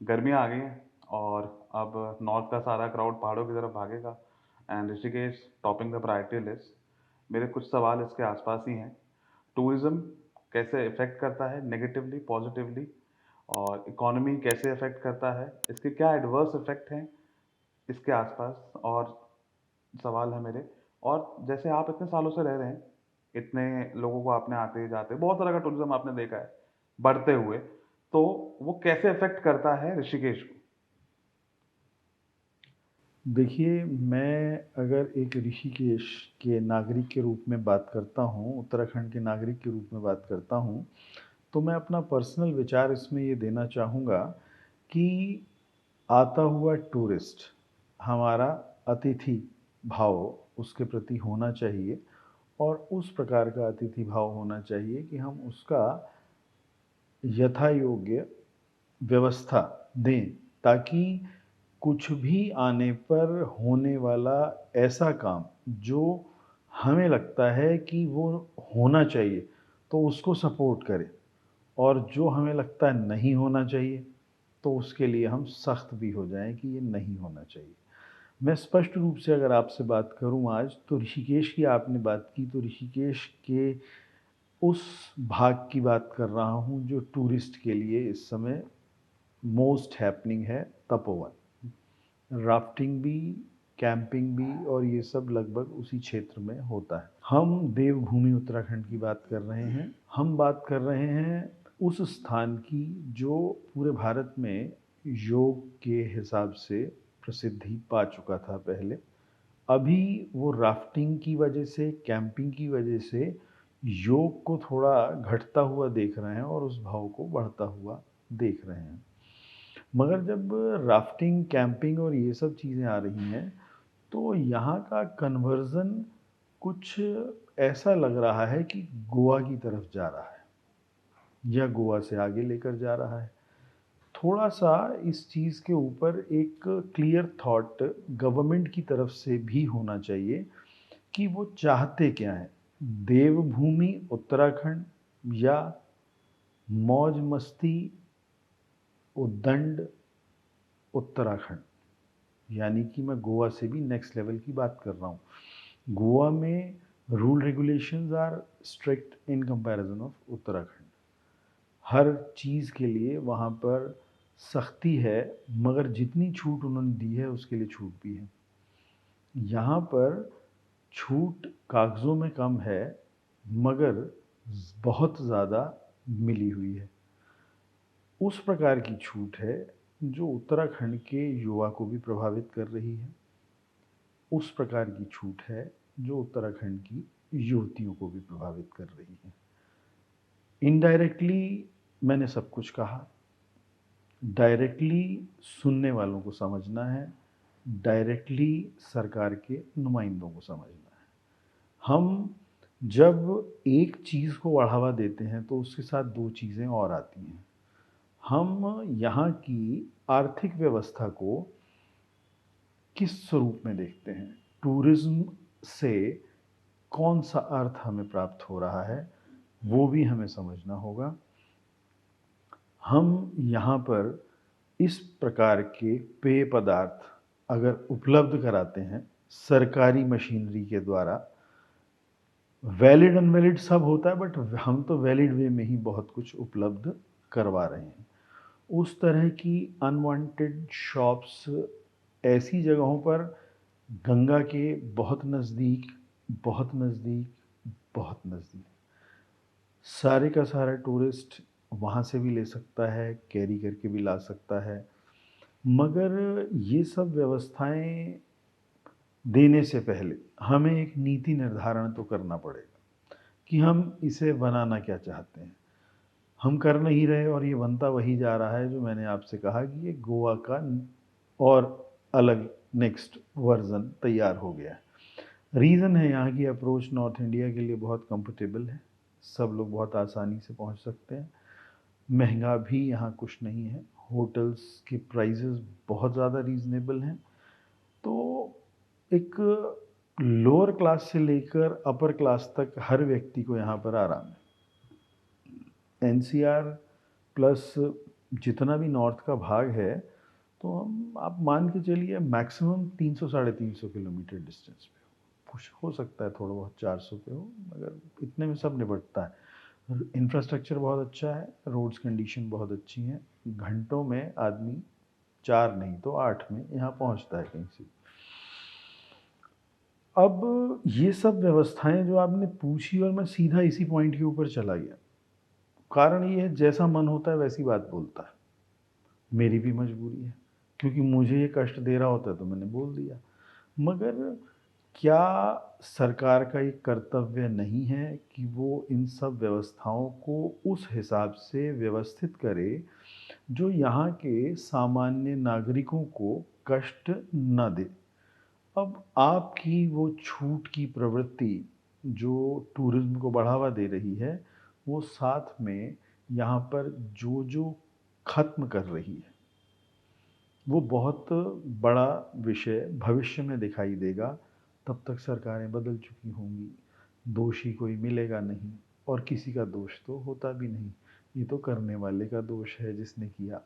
गर्मियाँ आ गई हैं और अब नॉर्थ का सारा क्राउड पहाड़ों की तरफ भागेगा and Rishikesh topping the priority list. मेरे कुछ सवाल इसके आसपास ही हैं। टूरिज्म कैसे इफ़ेक्ट करता है नेगेटिवली, पॉजिटिवली, और इकोनॉमी कैसे इफ़ेक्ट करता है? इसके क्या एडवर्स इफ़ेक्ट हैं इसके आसपास? और सवाल है मेरे। और जैसे आप इतने सालों से रह रहे हैं, इतने लोगों को आपने आते-जाते बहुत तरह का टूरिज़्म आपने देखा है, बढ़ते हुए, तो वो कैसे इफ़ेक्ट करता है ऋषिकेश को? देखिए, मैं अगर एक ऋषिकेश के नागरिक के रूप में बात करता हूँ, उत्तराखंड के नागरिक के रूप में बात करता हूँ, तो मैं अपना पर्सनल विचार इसमें ये देना चाहूँगा कि आता हुआ टूरिस्ट हमारा अतिथि भाव उसके प्रति होना चाहिए और उस प्रकार का अतिथि भाव होना चाहिए कि हम उसका यथा योग्य व्यवस्था दें, ताकि कुछ भी आने पर होने वाला ऐसा काम जो हमें लगता है कि वो होना चाहिए, तो उसको सपोर्ट करें, और जो हमें लगता है नहीं होना चाहिए, तो उसके लिए हम सख्त भी हो जाएं कि ये नहीं होना चाहिए। मैं स्पष्ट रूप से अगर आपसे बात करूं आज, तो ऋषिकेश की आपने बात की, तो ऋषिकेश के उस भाग की बात कर रहा हूं जो टूरिस्ट के लिए इस समय मोस्ट हैपनिंग है, तपोवन। राफ्टिंग भी, कैंपिंग भी, और ये सब लगभग उसी क्षेत्र में होता है। हम देवभूमि उत्तराखंड की बात कर रहे हैं। हम बात कर रहे हैं उस स्थान की जो पूरे भारत में योग के हिसाब से प्रसिद्धि पा चुका था पहले। अभी वो राफ्टिंग की वजह से, कैंपिंग की वजह से योग को थोड़ा घटता हुआ देख रहे हैं और उस भाव को बढ़ता हुआ देख रहे हैं। मगर जब राफ्टिंग, कैंपिंग और ये सब चीज़ें आ रही हैं, तो यहाँ का कन्वर्ज़न कुछ ऐसा लग रहा है कि गोवा की तरफ जा रहा है या गोवा से आगे लेकर जा रहा है। थोड़ा-सा इस चीज़ के ऊपर एक क्लियर थॉट गवर्नमेंट की तरफ से भी होना चाहिए कि वो चाहते क्या हैं? देवभूमि उत्तराखंड या मौज-मस्ती, उद्दंड उत्तराखंड? यानी कि मैं गोवा से भी नेक्स्ट लेवल की बात कर रहा हूँ। गोवा में rule regulations are strict in comparison of Uttarakhand. हर चीज़ के लिए वहाँ पर सख्ती है, मगर जितनी छूट उन्होंने दी है उसके लिए छूट भी है। यहाँ पर छूट कागज़ों में कम है, मगर बहुत ज़्यादा मिली हुई है। उस प्रकार की छूट है जो उत्तराखंड के युवा को भी प्रभावित कर रही है। उस प्रकार की छूट है जो उत्तराखंड की युवतियों को भी प्रभावित कर रही है। इनडायरेक्टली मैंने सब कुछ कहा, डायरेक्टली सुनने वालों को समझना है, डायरेक्टली सरकार के नुमाइंदों को समझना है। हम जब एक चीज़ को बढ़ावा देते हैं तो उसके साथ दो चीज़ें और आती हैं। हम यहाँ की आर्थिक व्यवस्था को किस स्वरूप में देखते हैं? टूरिज़्म से कौन-सा अर्थ हमें प्राप्त हो रहा है, वो भी हमें समझना होगा। हम यहाँ पर इस प्रकार के पेय पदार्थ अगर उपलब्ध कराते हैं, सरकारी मशीनरी के द्वारा, वैलिड अनवैलिड सब होता है, बट हम तो वैलिड वे में ही बहुत कुछ उपलब्ध करवा रहे हैं। उस तरह की अनवांटेड शॉप्स ऐसी जगहों पर, गंगा के बहुत नज़दीक, बहुत नज़दीक, बहुत नज़दीक, सारे का सारा टूरिस्ट वहाँ से भी ले सकता है, कैरी करके भी ला सकता है। मगर ये सब व्यवस्थाएँ देने से पहले हमें एक नीति निर्धारण तो करना पड़ेगा कि हम इसे बनाना क्या चाहते हैं। हम कर नहीं रहे और ये बनता वही जा रहा है जो मैंने आपसे कहा कि ये गोवा का और अलग नेक्स्ट वर्ज़न तैयार हो गया है। रीज़न है यहाँ की अप्रोच नॉर्थ इंडिया के लिए बहुत कंफर्टेबल है। सब लोग बहुत आसानी से पहुँच सकते हैं। महँगा भी यहाँ कुछ नहीं है। होटल्स के प्राइसेस बहुत ज़्यादा रीज़नेबल हैं। तो एक लोअर क्लास से लेकर अपर क्लास तक हर व्यक्ति को यहाँ पर आराम है। एनसीआर प्लस जितना भी नॉर्थ का भाग है, तो हम आप मान के चलिए मैक्सिमम 300 साढ़े 300 किलोमीटर डिस्टेंस पे हो। कुछ हो सकता है थोड़ा बहुत 400 पे हो, मगर इतने में सब निपटता है। इंफ्रास्ट्रक्चर बहुत अच्छा है, रोड्स कंडीशन बहुत अच्छी हैं, घंटों में आदमी 4 नहीं तो 8 में यहाँ पहुँचता है कहीं से। अब ये सब व्यवस्थाएं जो आपने पूछी, और मैं सीधा इसी पॉइंट के ऊपर चला गया। कारण ये है, जैसा मन होता है वैसी बात बोलता है। मेरी भी मजबूरी है, क्योंकि मुझे ये कष्ट दे रहा होता है तो मैंने बोल दिया। मगर क्या सरकार का ये कर्तव्य नहीं है कि वो इन सब व्यवस्थाओं को उस हिसाब से व्यवस्थित करे जो यहाँ के सामान्य नागरिकों को कष्ट न दे? अब आपकी वो छूट की प्रवृत्ति जो टूरिज्म को बढ़ावा दे रही है, वो साथ में यहाँ पर जो खत्म कर रही है, वो बहुत बड़ा विषय भविष्य में दिखाई देगा। तब तक सरकारें बदल चुकी होंगी, दोषी कोई मिलेगा नहीं, और किसी का दोष तो होता भी नहीं, ये तो करने वाले का दोष है जिसने किया।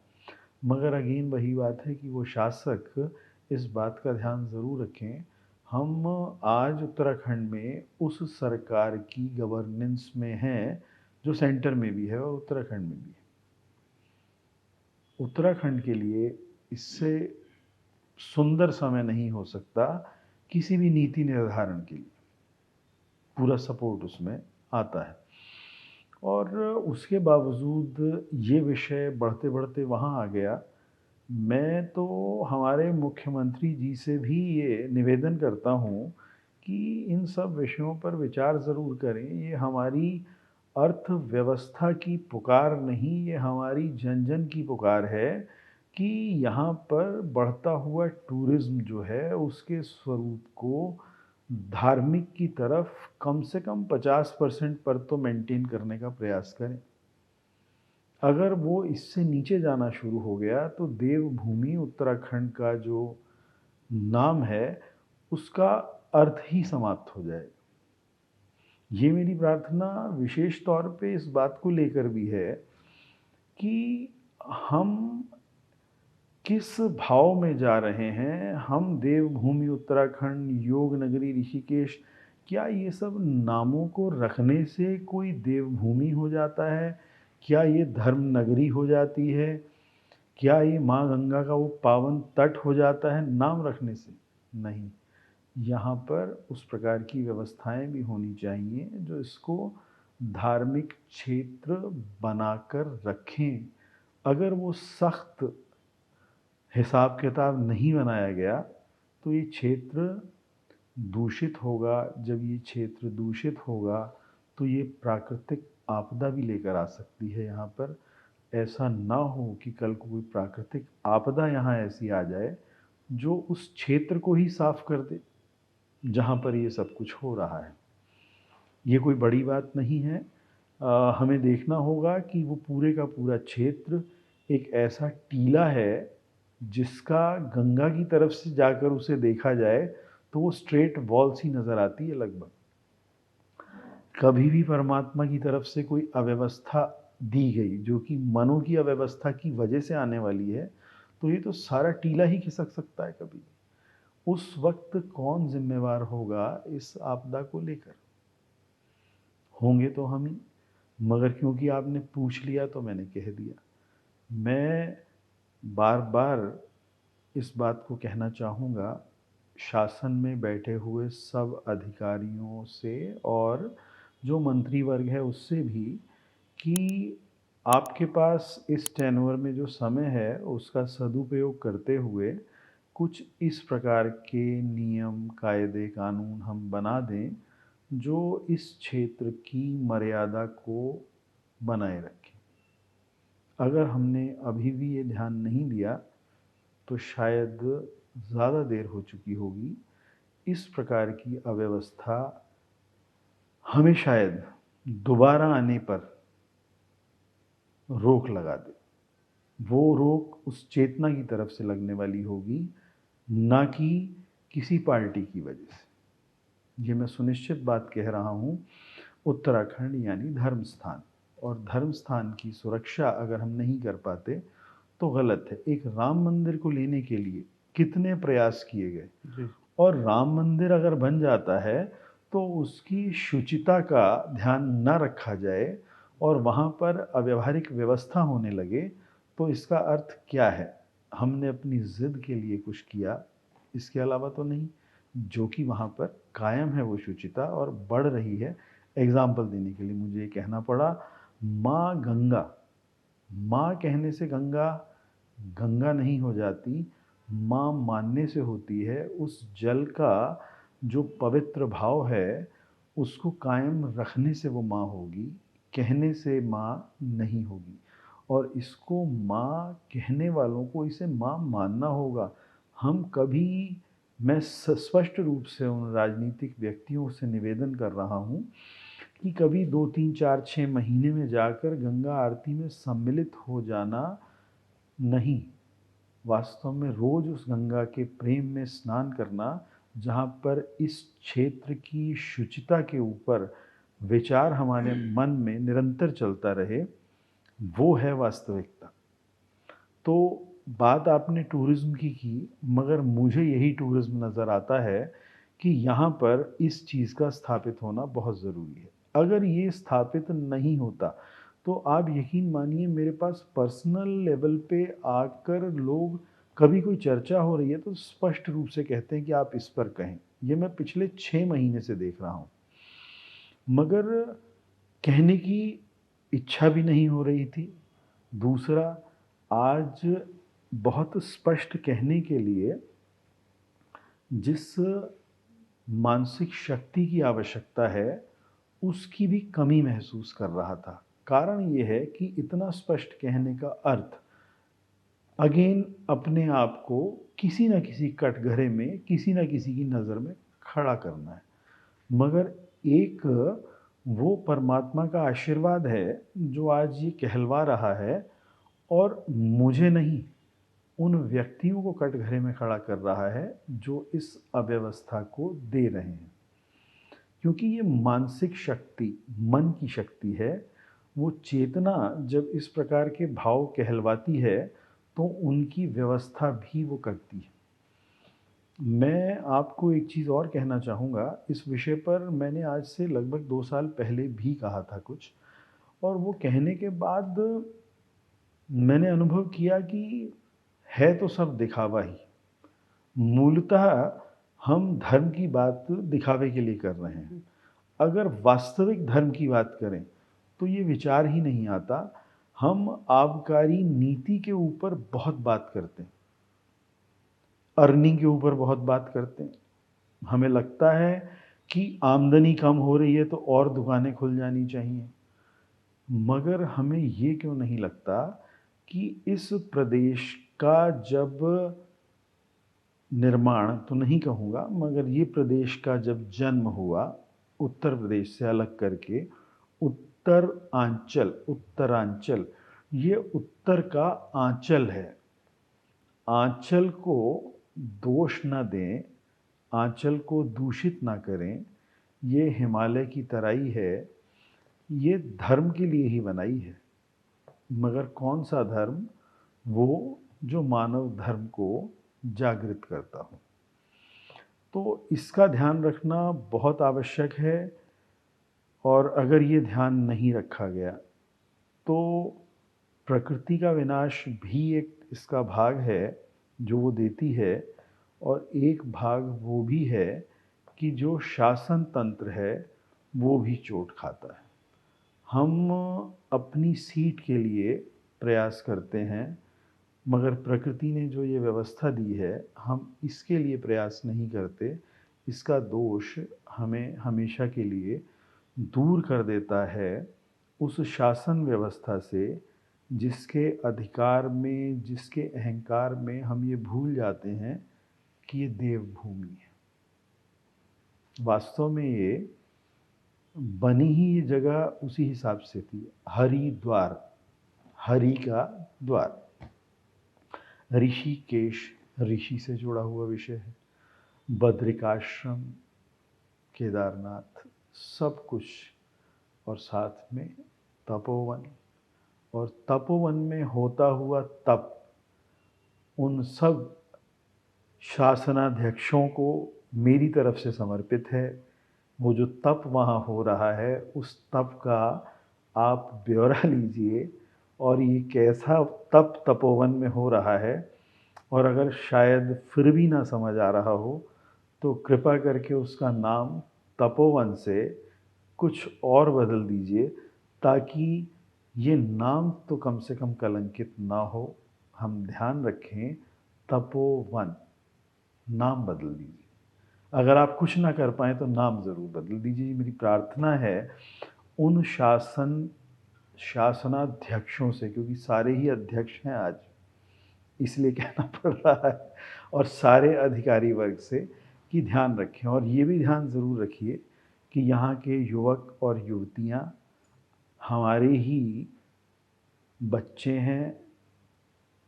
मगर अगेन वही बात है कि वो शासक इस बात का ध्यान ज़रूर रखें। हम आज उत्तराखंड में उस सरकार की गवर्नेंस में हैं जो सेंटर में भी है और उत्तराखंड में भी है। उत्तराखंड के लिए इससे सुंदर समय नहीं हो सकता किसी भी नीति निर्धारण के लिए। पूरा सपोर्ट उसमें आता है, और उसके बावजूद ये विषय बढ़ते बढ़ते वहाँ आ गया। मैं तो हमारे मुख्यमंत्री जी से भी ये निवेदन करता हूँ कि इन सब विषयों पर विचार ज़रूर करें। ये हमारी अर्थव्यवस्था की पुकार नहीं, ये हमारी जन जन की पुकार है कि यहाँ पर बढ़ता हुआ टूरिज़्म जो है उसके स्वरूप को धार्मिक की तरफ कम से कम 50% पर तो मेंटेन करने का प्रयास करें। अगर वो इससे नीचे जाना शुरू हो गया तो देवभूमि उत्तराखंड का जो नाम है उसका अर्थ ही समाप्त हो जाएगा। ये मेरी प्रार्थना विशेष तौर पे इस बात को लेकर भी है कि हम किस भाव में जा रहे हैं। हम देवभूमि उत्तराखंड, योग नगरी ऋषिकेश, क्या ये सब नामों को रखने से कोई देवभूमि हो जाता है? क्या ये धर्म नगरी हो जाती है? क्या ये माँ गंगा का वो पावन तट हो जाता है नाम रखने से? नहीं, यहाँ पर उस प्रकार की व्यवस्थाएं भी होनी चाहिए जो इसको धार्मिक क्षेत्र बनाकर रखें। अगर वो सख्त हिसाब किताब नहीं बनाया गया तो ये क्षेत्र दूषित होगा। जब ये क्षेत्र दूषित होगा तो ये प्राकृतिक आपदा भी लेकर आ सकती है यहाँ पर। ऐसा ना हो कि कल को कोई प्राकृतिक आपदा यहाँ ऐसी आ जाए जो उस क्षेत्र को ही साफ कर दे जहाँ पर ये सब कुछ हो रहा है। ये कोई बड़ी बात नहीं है। हमें देखना होगा कि वो पूरे का पूरा क्षेत्र एक ऐसा टीला है जिसका गंगा की तरफ से जाकर उसे देखा जाए तो वो स्ट्रेट वॉल सी नज़र आती है लगभग। कभी भी परमात्मा की तरफ से कोई अव्यवस्था दी गई जो कि मनो की अव्यवस्था की वजह से आने वाली है, तो ये तो सारा टीला ही खिसक सकता है कभी। उस वक्त कौन जिम्मेवार होगा इस आपदा को लेकर? होंगे तो हम ही। मगर क्योंकि आपने पूछ लिया तो मैंने कह दिया। मैं बार बार इस बात को कहना चाहूँगा शासन में बैठे हुए सब अधिकारियों से और जो मंत्री वर्ग है उससे भी कि आपके पास इस टेन्योर में जो समय है उसका सदुपयोग करते हुए कुछ इस प्रकार के नियम, कायदे, कानून हम बना दें जो इस क्षेत्र की मर्यादा को बनाए रखें। अगर हमने अभी भी ये ध्यान नहीं दिया तो शायद ज़्यादा देर हो चुकी होगी। इस प्रकार की अव्यवस्था हमें शायद दोबारा आने पर रोक लगा दे। वो रोक उस चेतना की तरफ से लगने वाली होगी, ना कि किसी पार्टी की वजह से। ये मैं सुनिश्चित बात कह रहा हूँ। उत्तराखंड यानी धर्म स्थान, और धर्म स्थान की सुरक्षा अगर हम नहीं कर पाते तो गलत है। एक राम मंदिर को लेने के लिए कितने प्रयास किए गए, जी। और राम मंदिर अगर बन जाता है तो उसकी शुचिता का ध्यान न रखा जाए और वहाँ पर अव्यावहारिक व्यवस्था होने लगे, तो इसका अर्थ क्या है? हमने अपनी ज़िद के लिए कुछ किया, इसके अलावा तो नहीं। जो कि वहाँ पर कायम है वो शुचिता और बढ़ रही है। एग्ज़ाम्पल देने के लिए मुझे ये कहना पड़ा, माँ गंगा, माँ कहने से गंगा गंगा नहीं हो जाती, माँ मानने से होती है। उस जल का जो पवित्र भाव है, उसको कायम रखने से वो माँ होगी, कहने से माँ नहीं होगी। और इसको माँ कहने वालों को इसे माँ मानना होगा। हम कभी, मैं स्पष्ट रूप से उन राजनीतिक व्यक्तियों से निवेदन कर रहा हूँ कि कभी 2, 3, 4, 6 महीने में जाकर गंगा आरती में सम्मिलित हो जाना नहीं, वास्तव में रोज उस गंगा के प्रेम में स्नान करना, जहाँ पर इस क्षेत्र की शुचिता के ऊपर विचार हमारे मन में निरंतर चलता रहे, वो है वास्तविकता। तो बात आपने टूरिज़्म की, मगर मुझे यही टूरिज़्म नज़र आता है कि यहाँ पर इस चीज़ का स्थापित होना बहुत ज़रूरी है। अगर ये स्थापित नहीं होता, तो आप यकीन मानिए मेरे पास पर्सनल लेवल पे आकर लोग, कभी कोई चर्चा हो रही है तो स्पष्ट रूप से कहते हैं कि आप इस पर कहें। ये मैं पिछले 6 महीने से देख रहा हूँ। मगर कहने की इच्छा भी नहीं हो रही थी। दूसरा, आज बहुत स्पष्ट कहने के लिए जिस मानसिक शक्ति की आवश्यकता है, उसकी भी कमी महसूस कर रहा था। कारण ये है कि इतना स्पष्ट कहने का अर्थ अगेन अपने आप को किसी न किसी कटघरे में, किसी न किसी की नज़र में खड़ा करना है। मगर एक वो परमात्मा का आशीर्वाद है जो आज ये कहलवा रहा है, और मुझे नहीं, उन व्यक्तियों को कटघरे में खड़ा कर रहा है जो इस अव्यवस्था को दे रहे हैं। क्योंकि ये मानसिक शक्ति, मन की शक्ति है। वो चेतना जब इस प्रकार के भाव कहलवाती है, तो उनकी व्यवस्था भी वो करती है। मैं आपको एक चीज़ और कहना चाहूँगा इस विषय पर। मैंने आज से लगभग 2 साल पहले भी कहा था कुछ, और वो कहने के बाद मैंने अनुभव किया कि है तो सब दिखावा ही। मूलतः हम धर्म की बात दिखावे के लिए कर रहे हैं। अगर वास्तविक धर्म की बात करें, तो ये विचार ही नहीं आता। हम आबकारी नीति के ऊपर बहुत बात करते हैं, अर्निंग के ऊपर बहुत बात करते हैं। हमें लगता है कि आमदनी कम हो रही है तो और दुकानें खुल जानी चाहिए। मगर हमें ये क्यों नहीं लगता कि इस प्रदेश का जब निर्माण तो नहीं कहूँगा, मगर ये प्रदेश का जब जन्म हुआ, उत्तर प्रदेश से अलग करके, उत्तरांचल, ये उत्तर का आंचल है। आंचल को दोष ना दें, आंचल को दूषित ना करें। ये हिमालय की तराई है, ये धर्म के लिए ही बनाई है। मगर कौन सा धर्म? वो जो मानव धर्म को जागृत करता हो। तो इसका ध्यान रखना बहुत आवश्यक है, और अगर ये ध्यान नहीं रखा गया तो प्रकृति का विनाश भी एक इसका भाग है जो वो देती है। और एक भाग वो भी है कि जो शासन तंत्र है वो भी चोट खाता है। हम अपनी सीट के लिए प्रयास करते हैं, मगर प्रकृति ने जो ये व्यवस्था दी है, हम इसके लिए प्रयास नहीं करते। इसका दोष हमें हमेशा के लिए दूर कर देता है उस शासन व्यवस्था से, जिसके अधिकार में, जिसके अहंकार में हम ये भूल जाते हैं कि ये देवभूमि है। वास्तव में ये बनी ही ये जगह उसी हिसाब से थी। हरिद्वार, हरि का द्वार, ऋषिकेश ऋषि से जुड़ा हुआ विषय है। बद्रिकाश्रम, केदारनाथ, सब कुछ, और साथ में तपोवन, और तपोवन में होता हुआ तप, उन सब शासनाध्यक्षों को मेरी तरफ से समर्पित है। वो जो तप वहाँ हो रहा है, उस तप का आप ब्यौरा लीजिए, और ये कैसा तप तपोवन में हो रहा है। और अगर शायद फिर भी ना समझ आ रहा हो, तो कृपा करके उसका नाम तपोवन से कुछ और बदल दीजिए, ताकि ये नाम तो कम से कम कलंकित ना हो। हम ध्यान रखें, तपोवन नाम बदल दीजिए। अगर आप कुछ ना कर पाएँ तो नाम ज़रूर बदल दीजिए। मेरी प्रार्थना है उन शासनाध्यक्षों से, क्योंकि सारे ही अध्यक्ष हैं आज, इसलिए कहना पड़ रहा है, और सारे अधिकारी वर्ग से, कि ध्यान रखें। और ये भी ध्यान ज़रूर रखिए कि यहाँ के युवक और युवतियाँ हमारे ही बच्चे हैं,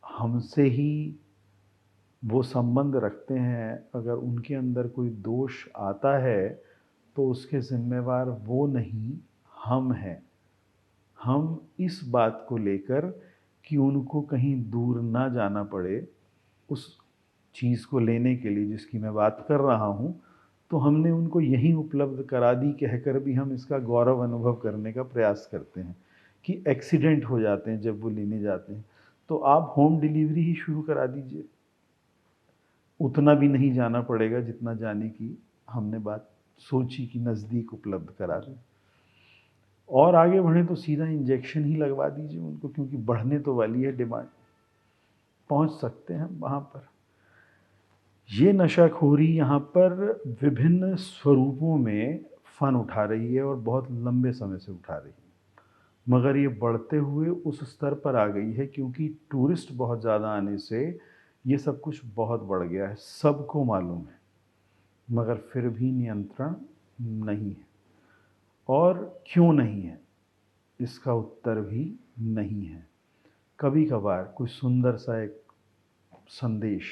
हमसे ही वो संबंध रखते हैं। अगर उनके अंदर कोई दोष आता है तो उसके ज़िम्मेवार वो नहीं, हम हैं। हम इस बात को लेकर कि उनको कहीं दूर ना जाना पड़े उस चीज़ को लेने के लिए जिसकी मैं बात कर रहा हूँ, तो हमने उनको यहीं उपलब्ध करा दी, कहकर भी हम इसका गौरव अनुभव करने का प्रयास करते हैं कि एक्सीडेंट हो जाते हैं जब वो लेने जाते हैं। तो आप होम डिलीवरी ही शुरू करा दीजिए, उतना भी नहीं जाना पड़ेगा जितना जाने की हमने बात सोची कि नज़दीक उपलब्ध करा दें। और आगे बढ़ें तो सीधा इंजेक्शन ही लगवा दीजिए उनको, क्योंकि बढ़ने तो वाली है डिमांड, पहुंच सकते हैं वहाँ पर। ये नशाखोरी यहाँ पर विभिन्न स्वरूपों में फ़न उठा रही है और बहुत लंबे समय से उठा रही है, मगर ये बढ़ते हुए उस स्तर पर आ गई है क्योंकि टूरिस्ट बहुत ज़्यादा आने से ये सब कुछ बहुत बढ़ गया है, सबको मालूम है, मगर फिर भी नियंत्रण नहीं है। और क्यों नहीं है, इसका उत्तर भी नहीं है। कभी कभार कोई सुंदर सा एक संदेश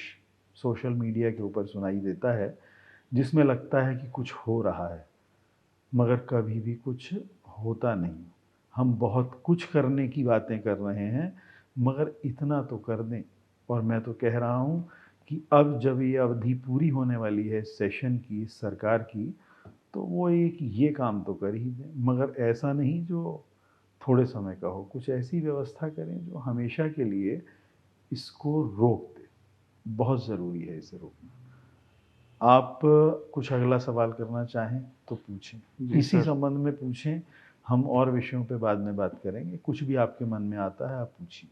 सोशल मीडिया के ऊपर सुनाई देता है जिसमें लगता है कि कुछ हो रहा है, मगर कभी भी कुछ होता नहीं। हम बहुत कुछ करने की बातें कर रहे हैं, मगर इतना तो कर दें। और मैं तो कह रहा हूँ कि अब जब ये अवधि पूरी होने वाली है सेशन की, सरकार की, तो वो एक ये काम तो कर ही दें, मगर ऐसा नहीं जो थोड़े समय का हो। कुछ ऐसी व्यवस्था करें जो हमेशा के लिए इसको रोक दे। बहुत ज़रूरी है इसे रोकना। आप कुछ अगला सवाल करना चाहें तो पूछें, जी इसी सर। संबंध में पूछें। हम और विषयों पे बाद में बात करेंगे, कुछ भी आपके मन में आता है आप पूछिए।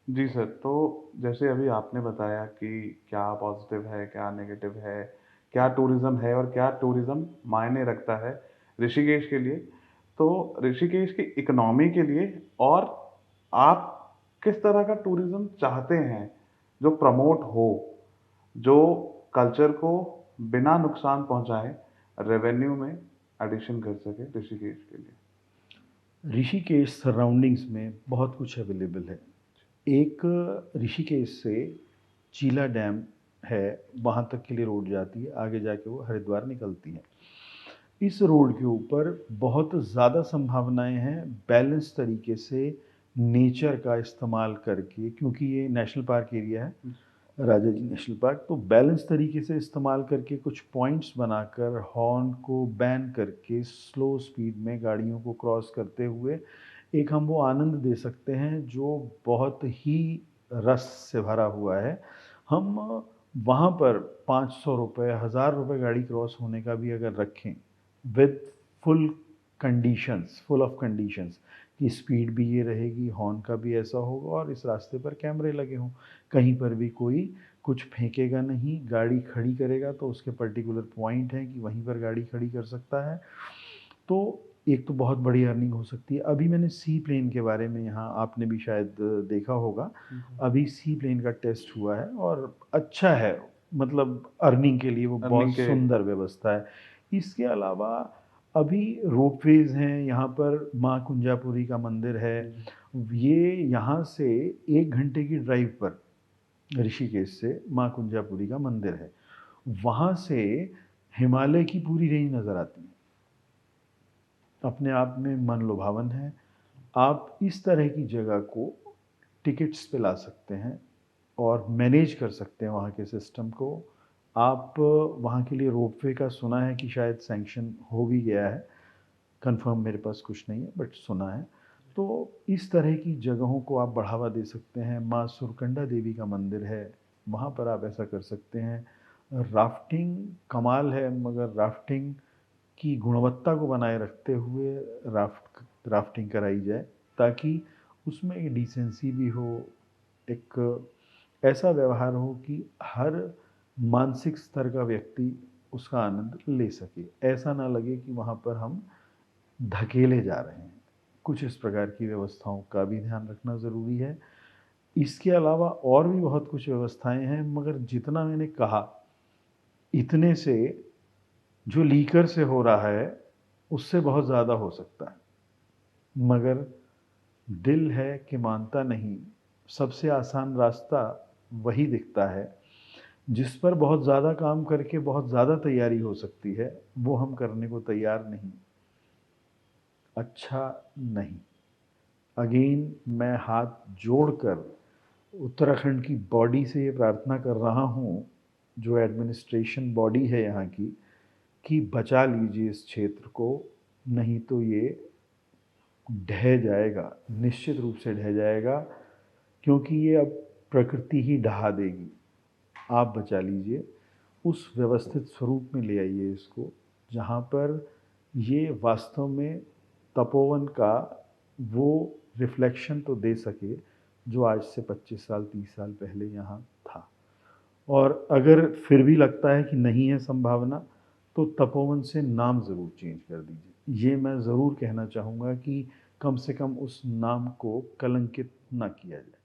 जी सर, तो जैसे अभी आपने बताया कि क्या पॉजिटिव है, क्या नेगेटिव है, क्या टूरिज़्म है और क्या टूरिज़्म मायने रखता है ऋषिकेश के लिए। तो ऋषिकेश की इकोनॉमी के लिए और आप किस तरह का टूरिज़्म चाहते हैं, जो प्रमोट हो, जो कल्चर को बिना नुकसान पहुँचाए रेवेन्यू में एडिशन कर सके ऋषिकेश के लिए? ऋषिकेश सराउंडिंग्स में बहुत कुछ अवेलेबल है। एक ऋषिकेश से चीला डैम है, वहाँ तक के लिए रोड जाती है, आगे जाके वो हरिद्वार निकलती है। इस रोड के ऊपर बहुत ज़्यादा संभावनाएं हैं बैलेंस तरीके से नेचर का इस्तेमाल करके, क्योंकि ये नेशनल पार्क एरिया है, राजा जी नेशनल पार्क, तो बैलेंस तरीके से इस्तेमाल करके कुछ पॉइंट्स बनाकर हॉर्न को बैन करके स्लो स्पीड में गाड़ियों को क्रॉस करते हुए एक हम वो आनंद दे सकते हैं जो बहुत ही रस से भरा हुआ है। हम वहाँ पर 500 रुपये, 1000 रुपये गाड़ी क्रॉस होने का भी अगर रखें, with full conditions, full of conditions, कि स्पीड भी ये रहेगी, हॉर्न का भी ऐसा होगा, और इस रास्ते पर कैमरे लगे हों, कहीं पर भी कोई कुछ फेंकेगा नहीं, गाड़ी खड़ी करेगा तो उसके पर्टिकुलर पॉइंट है कि वहीं पर गाड़ी खड़ी कर सकता है। तो एक तो बहुत बड़ी अर्निंग हो सकती है। अभी मैंने सी प्लेन के बारे में, यहाँ आपने भी शायद देखा होगा, अभी सी प्लेन का टेस्ट हुआ है और अच्छा है, मतलब अर्निंग के लिए वो अर्निंग बहुत के सुंदर व्यवस्था है। इसके अलावा अभी रोपवेज हैं, यहाँ पर माँ कुंजापुरी का मंदिर है। ये यहाँ से 1 घंटे की ड्राइव पर ऋषिकेश से माँ कुंजापुरी का मंदिर है। वहाँ से हिमालय की पूरी रेंज नज़र आती है, अपने आप में मन लुभावन है। आप इस तरह की जगह को टिकट्स पे ला सकते हैं और मैनेज कर सकते हैं वहाँ के सिस्टम को। आप वहाँ के लिए रोपवे का सुना है कि शायद सैंक्शन हो भी गया है, कंफर्म मेरे पास कुछ नहीं है बट सुना है। तो इस तरह की जगहों को आप बढ़ावा दे सकते हैं। माँ सुरकंडा देवी का मंदिर है, वहाँ पर आप ऐसा कर सकते हैं। राफ्टिंग कमाल है, मगर राफ्टिंग की गुणवत्ता को बनाए रखते हुए राफ्टिंग कराई जाए, ताकि उसमें एक डिसेंसी भी हो, एक ऐसा व्यवहार हो कि हर मानसिक स्तर का व्यक्ति उसका आनंद ले सके। ऐसा ना लगे कि वहाँ पर हम धकेले जा रहे हैं। कुछ इस प्रकार की व्यवस्थाओं का भी ध्यान रखना ज़रूरी है। इसके अलावा और भी बहुत कुछ व्यवस्थाएं हैं, मगर जितना मैंने कहा, इतने से जो लीकर से हो रहा है उससे बहुत ज़्यादा हो सकता है। मगर दिल है कि मानता नहीं, सबसे आसान रास्ता वही दिखता है जिस पर बहुत ज़्यादा काम करके बहुत ज़्यादा तैयारी हो सकती है, वो हम करने को तैयार नहीं। अच्छा नहीं। अगेन मैं हाथ जोड़कर उत्तराखंड की बॉडी से ये प्रार्थना कर रहा हूँ, जो एडमिनिस्ट्रेशन बॉडी है यहाँ की, कि बचा लीजिए इस क्षेत्र को, नहीं तो ये ढह जाएगा, निश्चित रूप से ढह जाएगा, क्योंकि ये अब प्रकृति ही ढहा देगी। आप बचा लीजिए, उस व्यवस्थित स्वरूप में ले आइए इसको, जहाँ पर ये वास्तव में तपोवन का वो रिफ्लेक्शन तो दे सके जो आज से 25 साल 30 साल पहले यहाँ था। और अगर फिर भी लगता है कि नहीं है संभावना, तो तपोवन से नाम ज़रूर चेंज कर दीजिए। ये मैं ज़रूर कहना चाहूँगा कि कम से कम उस नाम को कलंकित ना किया जाए।